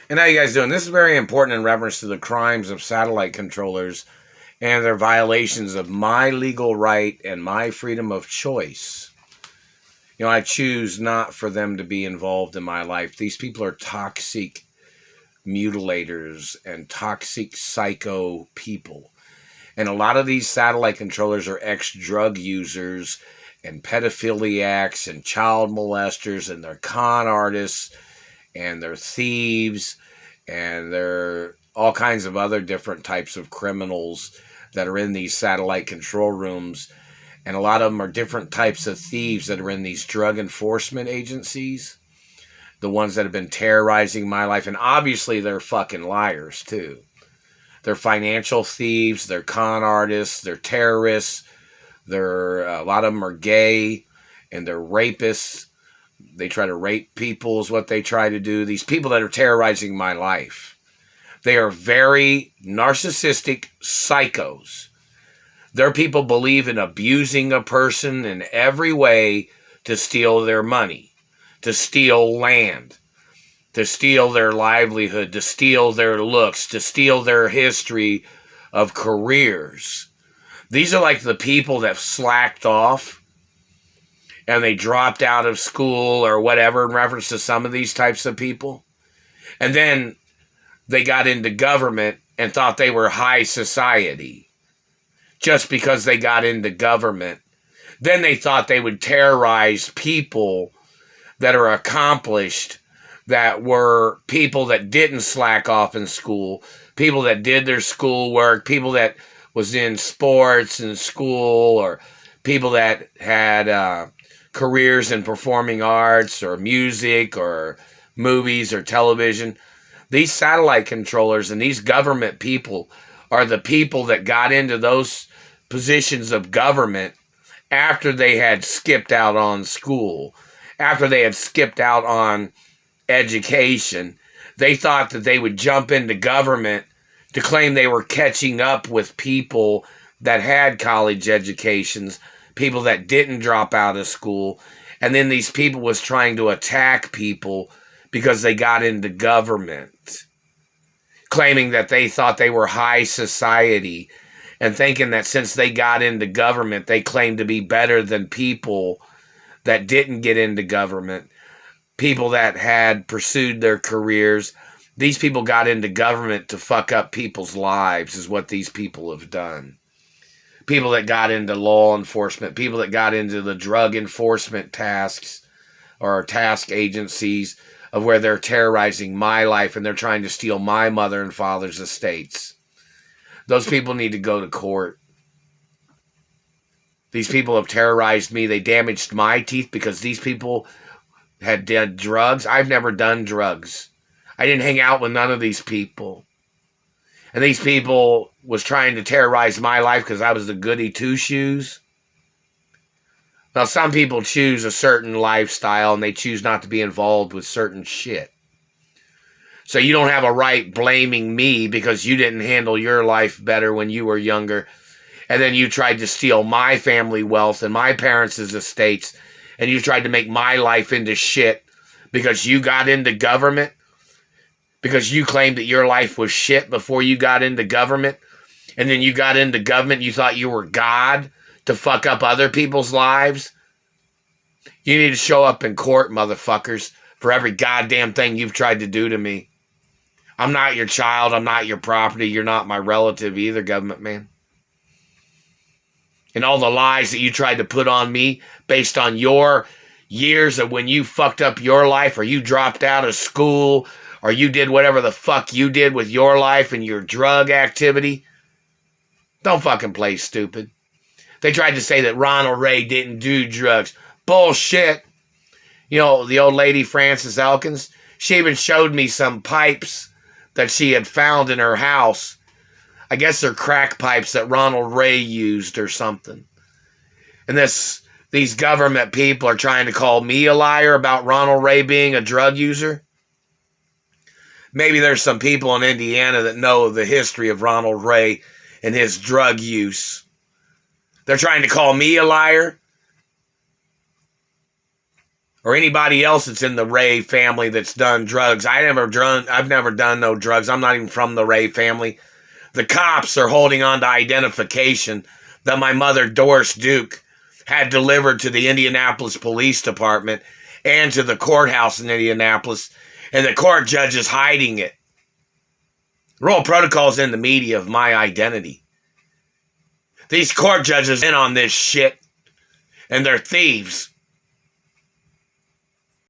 And how you guys doing? This is very important in reference to the crimes of satellite controllers and their violations of my legal right and my freedom of choice. I choose not for them to be involved in my life. These people are toxic mutilators and toxic psycho people. And a lot of these satellite controllers are ex-drug users and pedophiliacs and child molesters, and they're con artists and they're thieves and they're all kinds of other different types of criminals that are in these satellite control rooms. And a lot of them are different types of thieves that are in these drug enforcement agencies, the ones that have been terrorizing my life. And obviously they're fucking liars too. They're financial thieves, they're con artists, they're terrorists, a lot of them are gay, and they're rapists. They try to rape people is what they try to do. These people that are terrorizing my life, they are very narcissistic psychos. Their people believe in abusing a person in every way to steal their money, to steal land, to steal their livelihood, to steal their looks, to steal their history of careers. These are like the people that slacked off and they dropped out of school or whatever in reference to some of these types of people. And then they got into government and thought they were high society just because they got into government. Then they thought they would terrorize people that are accomplished, that were people that didn't slack off in school, people that did their schoolwork, people that was in sports and school, or people that had careers in performing arts or music or movies or television. These satellite controllers and these government people are the people that got into those positions of government after they had skipped out on school, after they had skipped out on education. They thought that they would jump into government to claim they were catching up with people that had college educations, people that didn't drop out of school. And then these people was trying to attack people because they got into government, claiming that they thought they were high society and thinking that since they got into government, they claimed to be better than people that didn't get into government, people that had pursued their careers. These people got into government to fuck up people's lives is what these people have done. People that got into law enforcement, people that got into the drug enforcement tasks or task agencies of where they're terrorizing my life and they're trying to steal my mother and father's estates. Those people need to go to court. These people have terrorized me. They damaged my teeth because these people had done drugs. I've never done drugs. I didn't hang out with none of these people. And these people was trying to terrorize my life because I was the goody two-shoes. Now, some people choose a certain lifestyle and they choose not to be involved with certain shit. So you don't have a right blaming me because you didn't handle your life better when you were younger. And then you tried to steal my family wealth and my parents' estates. And you tried to make my life into shit because you got into government. Because you claimed that your life was shit before you got into government. And then you got into government, you thought you were God to fuck up other people's lives. You need to show up in court, motherfuckers, for every goddamn thing you've tried to do to me. I'm not your child, I'm not your property, you're not my relative either, government man. And all the lies that you tried to put on me based on your years of when you fucked up your life, or you dropped out of school, or you did whatever the fuck you did with your life and your drug activity. Don't fucking play stupid. They tried to say that Ronald Ray didn't do drugs. Bullshit. The old lady, Frances Elkins, she even showed me some pipes that she had found in her house. I guess they're crack pipes that Ronald Ray used or something. And these government people are trying to call me a liar about Ronald Ray being a drug user. Maybe there's some people in Indiana that know the history of Ronald Ray and his drug use. They're trying to call me a liar. or anybody else that's in the Ray family that's done drugs. I've never done no drugs. I'm not even from the Ray family. The cops are holding on to identification that my mother, Doris Duke, had delivered to the Indianapolis Police Department and to the courthouse in Indianapolis, and the court judge is hiding it. Royal protocol's in the media of my identity. These court judges in on this shit, and they're thieves.